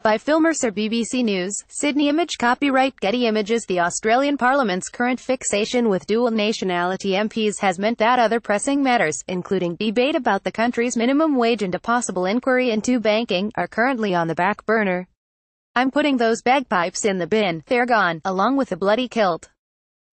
By Phil Mercer, BBC News, Sydney. Image copyright Getty Images. The Australian Parliament's current fixation with dual nationality MPs has meant that other pressing matters, including debate about the country's minimum wage and a possible inquiry into banking, are currently on the back burner. "I'm putting those bagpipes in the bin, they're gone, along with the bloody kilt."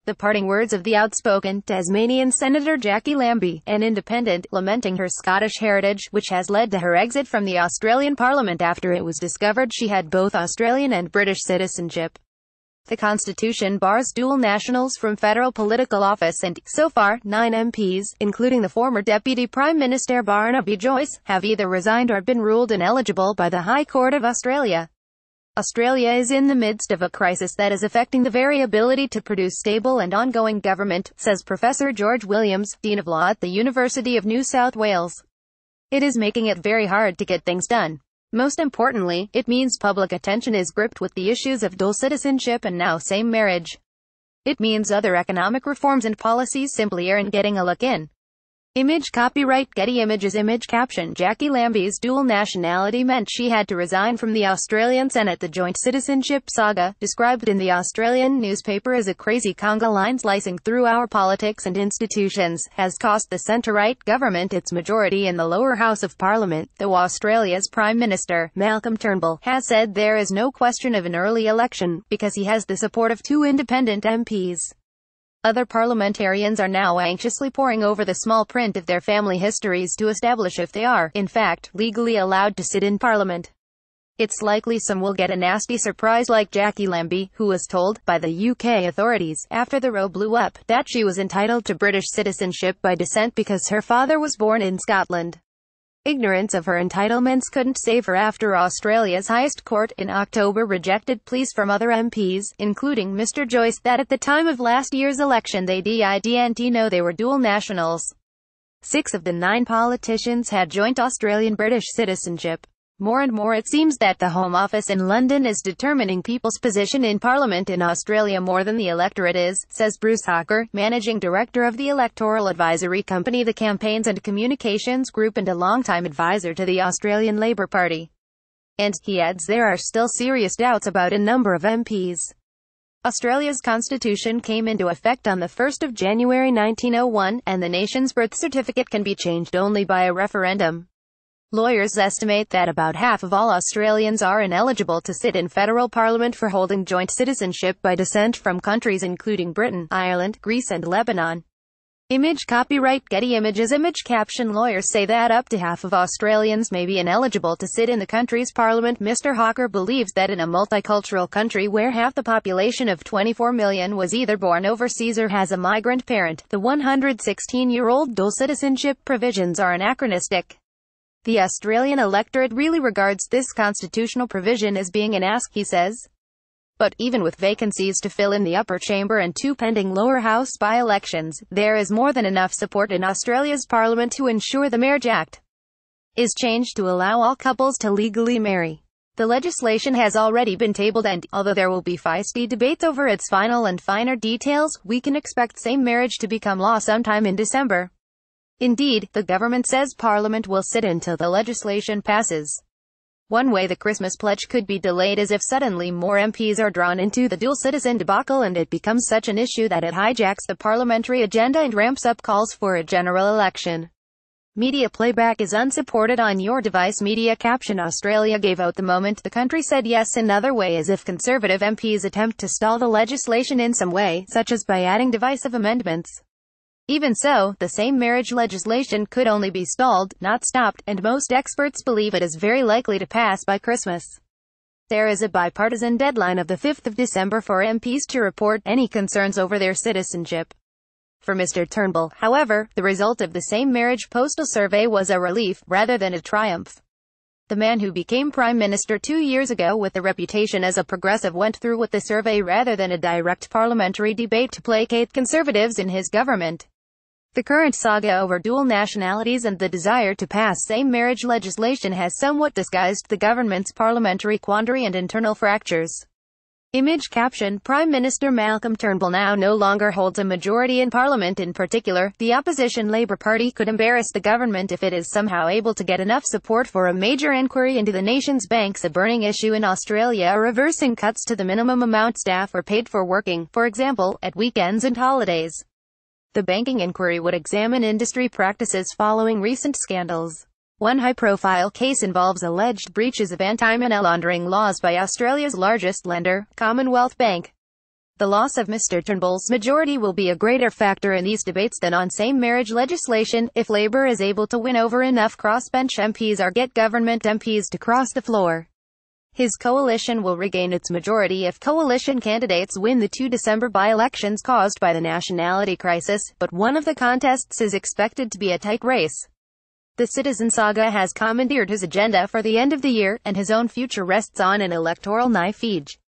The parting words of the outspoken Tasmanian Senator Jackie Lambie, an independent, lamenting her Scottish heritage, which has led to her exit from the Australian Parliament after it was discovered she had both Australian and British citizenship. The Constitution bars dual nationals from federal political office and, so far, 9 MPs, including the former Deputy Prime Minister Barnaby Joyce, have either resigned or been ruled ineligible by the High Court of Australia. Australia is in the midst of a crisis that is affecting the very ability to produce stable and ongoing government, says Professor George Williams, Dean of Law at the University of New South Wales. It is making it very hard to get things done. Most importantly, it means public attention is gripped with the issues of dual citizenship and now same marriage. It means other economic reforms and policies simply aren't getting a look in. Image copyright Getty Images. Image caption Jackie Lambie's dual nationality meant she had to resign from the Australian Senate. The joint citizenship saga, described in the Australian newspaper as a crazy conga line slicing through our politics and institutions, has cost the centre-right government its majority in the lower house of Parliament, though Australia's Prime Minister, Malcolm Turnbull, has said there is no question of an early election, because he has the support of 2 independent MPs. Other parliamentarians are now anxiously poring over the small print of their family histories to establish if they are, in fact, legally allowed to sit in Parliament. It's likely some will get a nasty surprise like Jackie Lambie, who was told, by the UK authorities, after the row blew up, that she was entitled to British citizenship by descent because her father was born in Scotland. Ignorance of her entitlements couldn't save her after Australia's highest court in October rejected pleas from other MPs, including Mr. Joyce, that at the time of last year's election they didn't know they were dual nationals. 6 of the 9 politicians had joint Australian-British citizenship. More and more it seems that the Home Office in London is determining people's position in Parliament in Australia more than the electorate is, says Bruce Hawker, Managing Director of the electoral advisory company the Campaigns and Communications Group and a longtime advisor to the Australian Labor Party. And, he adds, there are still serious doubts about a number of MPs. Australia's constitution came into effect on the 1st of January 1901, and the nation's birth certificate can be changed only by a referendum. Lawyers estimate that about half of all Australians are ineligible to sit in federal parliament for holding joint citizenship by descent from countries including Britain, Ireland, Greece and Lebanon. Image copyright Getty Images. Image caption Lawyers say that up to half of Australians may be ineligible to sit in the country's parliament. Mr. Hawker believes that in a multicultural country where half the population of 24 million was either born overseas or has a migrant parent, the 116-year-old dual citizenship provisions are anachronistic. The Australian electorate really regards this constitutional provision as being an ask, he says. But, even with vacancies to fill in the upper chamber and 2 pending lower house by-elections, there is more than enough support in Australia's parliament to ensure the Marriage Act is changed to allow all couples to legally marry. The legislation has already been tabled and, although there will be feisty debates over its final and finer details, we can expect same marriage to become law sometime in December. Indeed, the government says Parliament will sit until the legislation passes. One way the Christmas pledge could be delayed is if suddenly more MPs are drawn into the dual citizen debacle and it becomes such an issue that it hijacks the parliamentary agenda and ramps up calls for a general election. Media playback is unsupported on your device. Media caption Australia gave out the moment the country said yes. Another way is if Conservative MPs attempt to stall the legislation in some way, such as by adding divisive amendments. Even so, the same marriage legislation could only be stalled, not stopped, and most experts believe it is very likely to pass by Christmas. There is a bipartisan deadline of the 5th of December for MPs to report any concerns over their citizenship. For Mr. Turnbull, however, the result of the same marriage postal survey was a relief, rather than a triumph. The man who became Prime Minister 2 years ago with a reputation as a progressive went through with the survey rather than a direct parliamentary debate to placate Conservatives in his government. The current saga over dual nationalities and the desire to pass same-marriage legislation has somewhat disguised the government's parliamentary quandary and internal fractures. Image caption: Prime Minister Malcolm Turnbull now no longer holds a majority in Parliament. In particular, the opposition Labour Party could embarrass the government if it is somehow able to get enough support for a major inquiry into the nation's banks, a burning issue in Australia, or reversing cuts to the minimum amount staff are paid for working, for example, at weekends and holidays. The banking inquiry would examine industry practices following recent scandals. One high-profile case involves alleged breaches of anti-money laundering laws by Australia's largest lender, Commonwealth Bank. The loss of Mr. Turnbull's majority will be a greater factor in these debates than on same-marriage legislation, if Labour is able to win over enough crossbench MPs or get government MPs to cross the floor. His coalition will regain its majority if coalition candidates win the 2 December by-elections caused by the nationality crisis, but one of the contests is expected to be a tight race. The Citizen Saga has commandeered his agenda for the end of the year, and his own future rests on an electoral knife edge.